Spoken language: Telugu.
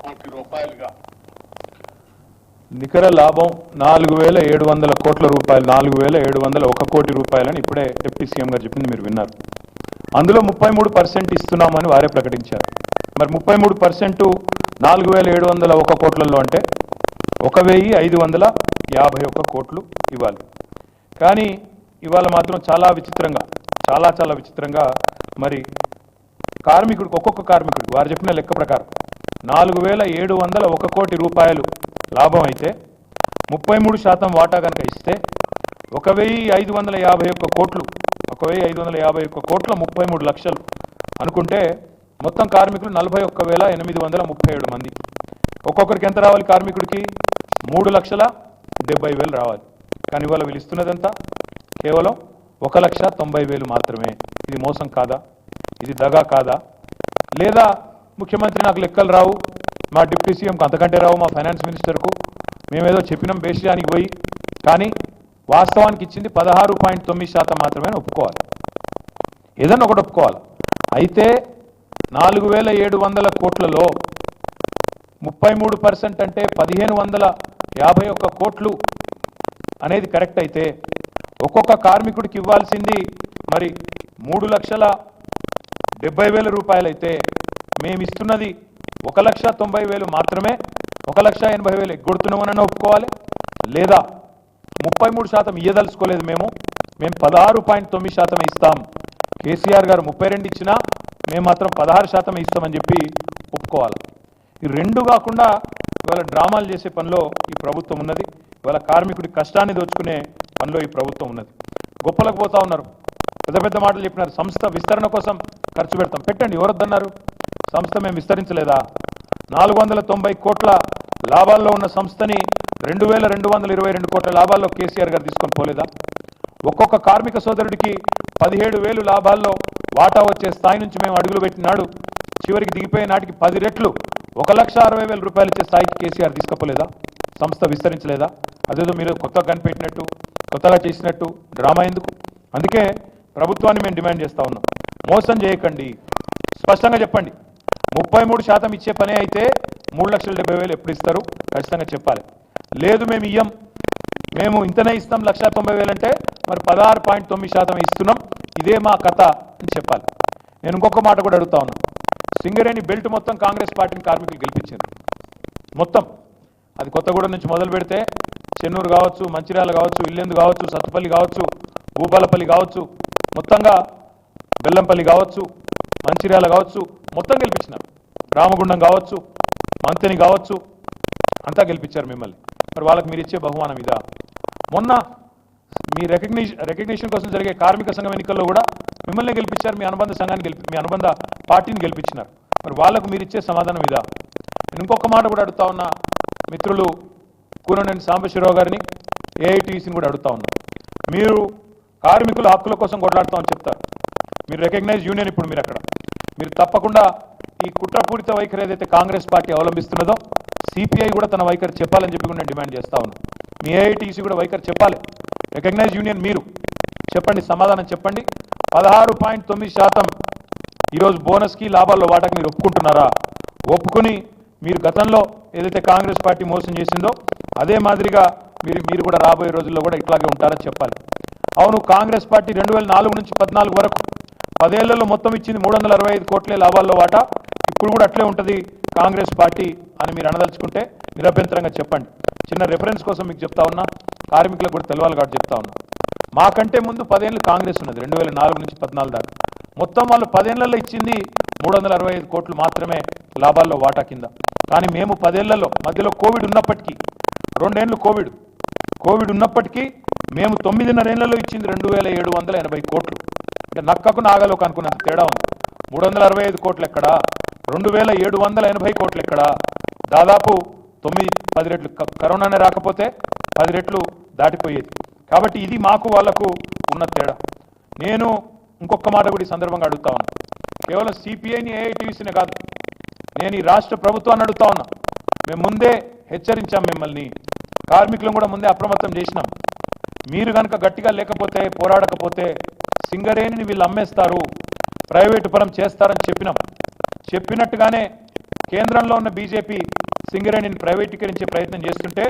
కోటి రూపాయలుగా నికర లాభం 4700 కోట్ల రూపాయలు, 4701 కోటి రూపాయలని ఇప్పుడే డిప్యూటీ సీఎం గారు చెప్పింది మీరు విన్నారు. అందులో 33% ఇస్తున్నామని వారే ప్రకటించారు. మరి 33% 4701 కోట్లలో అంటే 1551 కోట్లు ఇవ్వాలి. కానీ ఇవాళ మాత్రం చాలా విచిత్రంగా, చాలా విచిత్రంగా మరి కార్మికుడికి, ఒక్కొక్క కార్మికుడికి వారు చెప్పిన లెక్క ప్రకారం 4701 కోటి రూపాయలు లాభం అయితే 33% వాటా కనుక ఇస్తే 1551 కోట్లు, 1551 కోట్ల 33 లక్షలు అనుకుంటే మొత్తం కార్మికులు 41,837 మంది. ఒక్కొక్కరికి ఎంత రావాలి? కార్మికుడికి 3,70,000 రావాలి. కానీ ఇవాళ వీళ్ళు ఇస్తున్నదంతా కేవలం 1,90,000 మాత్రమే. ఇది మోసం కాదా? ఇది దగా కాదా? లేదా ముఖ్యమంత్రి నాకు లెక్కలు రావు, మా డిప్యూటీ సీఎంకు అంతకంటే రావు, మా ఫైనాన్స్ మినిస్టర్కు మేమేదో చెప్పినాం బేషియానికి పోయి, కానీ వాస్తవానికి ఇచ్చింది 16.9% మాత్రమే ఒప్పుకోవాలి. ఏదన్నా ఒకటి ఒప్పుకోవాలి. అయితే 4700 కోట్లలో 33% అంటే 1551 కోట్లు అనేది కరెక్ట్ అయితే ఒక్కొక్క కార్మికుడికి ఇవ్వాల్సింది మరి 3,70,000 రూపాయలు అయితే మేము ఇస్తున్నది 1,90,000 మాత్రమే. 1,80,000 ఎగ్గొడుతున్నామని ఒప్పుకోవాలి. లేదా 33% ఇయ్యదలుచుకోలేదు, మేము 16.9% ఇస్తాం. కేసీఆర్ గారు 32 ఇచ్చినా మేము మాత్రం 16% ఇస్తామని చెప్పి ఒప్పుకోవాలి. ఈ రెండు కాకుండా ఇవాళ డ్రామాలు చేసే పనిలో ఈ ప్రభుత్వం ఉన్నది. ఇవాళ కార్మికుడి కష్టాన్ని దోచుకునే పనిలో ఈ ప్రభుత్వం ఉన్నది. గొప్పలకు పోతా ఉన్నారు, పెద్ద పెద్ద మాటలు చెప్పినారు. సంస్థ విస్తరణ కోసం ఖర్చు పెడతాం, పెట్టండి, ఎవరొద్దన్నారు? సంస్థ మేము విస్తరించలేదా? 490 కోట్ల లాభాల్లో ఉన్న సంస్థని 2,222 కోట్ల లాభాల్లో కేసీఆర్ గారు తీసుకొని పోలేదా? ఒక్కొక్క కార్మిక సోదరుడికి 17,000 లాభాల్లో వాటా వచ్చే స్థాయి నుంచి మేము అడుగులు పెట్టినాడు. చివరికి దిగిపోయే నాటికి 10 రెట్లు 1,60,000 రూపాయలు ఇచ్చే స్థాయికి కేసీఆర్ తీసుకపోలేదా? సంస్థ విస్తరించలేదా? అదేదో మీరు కొత్తగా కనిపెట్టినట్టు, కొత్తగా చేసినట్టు డ్రామా ఎందుకు? అందుకే ప్రభుత్వాన్ని మేము డిమాండ్ చేస్తా ఉన్నాం, మోసం చేయకండి, స్పష్టంగా చెప్పండి. 33% ఇచ్చే పనే అయితే 3,70,000 ఎప్పుడు ఇస్తారు? ఖచ్చితంగా చెప్పాలి. లేదు మేము ఇయ్యం, మేము ఇంతనే ఇస్తాం 1,90,000 అంటే మరి 16.9% ఇస్తున్నాం, ఇదే మా కథ అని చెప్పాలి. నేను ఇంకొక మాట కూడా అడుగుతా ఉన్నా. సింగరేణి బెల్ట్ మొత్తం కాంగ్రెస్ పార్టీని కార్మికులు గెలిపించింది. మొత్తం అది కొత్తగూడెం నుంచి మొదలు పెడితే చెన్నూరు కావచ్చు, మంచిర్యాల కావచ్చు, ఇల్లెందు కావచ్చు, సత్తుపల్లి కావచ్చు, భూపాలపల్లి కావచ్చు, మొత్తంగా బెల్లంపల్లి కావచ్చు, మంచిర్యాల కావచ్చు, మొత్తం గెలిపించినారు. రామగుండం కావచ్చు, మంతెని కావచ్చు, అంతా గెలిపించారు మిమ్మల్ని. మరి వాళ్ళకి మీరు ఇచ్చే బహుమానం ఇదా? మొన్న మీ రికగ్నిషన్ కోసం జరిగే కార్మిక సంఘం ఎన్నికల్లో కూడా మిమ్మల్ని గెలిపించారు, మీ అనుబంధ సంఘాన్ని మీ అనుబంధ పార్టీని గెలిపించినారు. మరి వాళ్ళకు మీరు ఇచ్చే సమాధానం ఇదా? నేను ఇంకొక మాట కూడా అడుగుతా ఉన్నా, మిత్రులు కూననేని సాంబశివరావు గారిని, ఏఐటీసీని కూడా అడుగుతా ఉన్నా. మీరు కార్మికుల హక్కుల కోసం కొట్లాడుతామని చెప్తారు, మీరు రికగ్నైజ్ యూనియన్, ఇప్పుడు మీరు అక్కడ మీరు తప్పకుండా ఈ కుట్రపూరిత వైఖరి ఏదైతే కాంగ్రెస్ పార్టీ అవలంబిస్తున్నదో సిపిఐ కూడా తన వైఖరి చెప్పాలని చెప్పి కూడా నేను డిమాండ్ చేస్తా ఉన్నాను. మీ ఏఐటీసీ కూడా వైఖరి చెప్పాలి. రికగ్నైజ్ యూనియన్ మీరు చెప్పండి, సమాధానం చెప్పండి. 16.9% ఈరోజు బోనస్కి లాభాల్లో వాటాకి మీరు ఒప్పుకుంటున్నారా? ఒప్పుకుని మీరు గతంలో ఏదైతే కాంగ్రెస్ పార్టీ మోసం చేసిందో అదే మాదిరిగా మీరు కూడా రాబోయే రోజుల్లో కూడా ఇట్లాగే ఉంటారని చెప్పాలి. అవును, కాంగ్రెస్ పార్టీ 2004 నుంచి 14 వరకు 10 ఏళ్లలో మొత్తం ఇచ్చింది 365 కోట్లే లాభాల్లో వాటా. ఇప్పుడు కూడా అట్లే ఉంటుంది కాంగ్రెస్ పార్టీ అని మీరు అనదలుచుకుంటే నిరభ్యంతరంగా చెప్పండి. చిన్న రెఫరెన్స్ కోసం మీకు చెప్తా ఉన్నా, కార్మికులకు కూడా తెలవాలి కాబట్టి చెప్తా ఉన్నా. మాకంటే ముందు 10 ఏళ్ళు కాంగ్రెస్ ఉన్నది, 2004 నుంచి 14 దాకా. మొత్తం వాళ్ళు 10 ఏళ్లలో ఇచ్చింది 365 కోట్లు మాత్రమే లాభాల్లో వాటా కింద. కానీ మేము 10 ఏళ్లలో మధ్యలో కోవిడ్ ఉన్నప్పటికీ, 2 ఏళ్ళు కోవిడ్ ఉన్నప్పటికీ మేము 9.5 ఏళ్లలో ఇచ్చింది 2,780 కోట్లు. అంటే నక్కకు నాగలోకి అనుకున్నంత తేడా ఉంది. 365 కోట్లు ఎక్కడా, 2,780 కోట్లు ఎక్కడా? దాదాపు 9-10 రెట్లు, కరోనానే రాకపోతే 10 రెట్లు దాటిపోయేది. కాబట్టి ఇది మాకు వాళ్లకు ఉన్న తేడా. నేను ఇంకొక మాట కూడా ఈ సందర్భంగా అడుగుతా ఉన్నా, కేవలం సిపిఐని ఏఐటీసీనే కాదు, నేను ఈ రాష్ట్ర ప్రభుత్వాన్ని అడుగుతా ఉన్నా. మేము ముందే హెచ్చరించాం మిమ్మల్ని, కార్మికులను కూడా ముందే అప్రమత్తం చేసినాం. మీరు కనుక గట్టిగా లేకపోతే, పోరాడకపోతే సింగరేణిని వీళ్ళు అమ్మేస్తారు, ప్రైవేటు పరం చేస్తారని చెప్పినాం. చెప్పినట్టుగానే కేంద్రంలో ఉన్న బీజేపీ సింగరేణిని ప్రైవేటీకరించే ప్రయత్నం చేస్తుంటే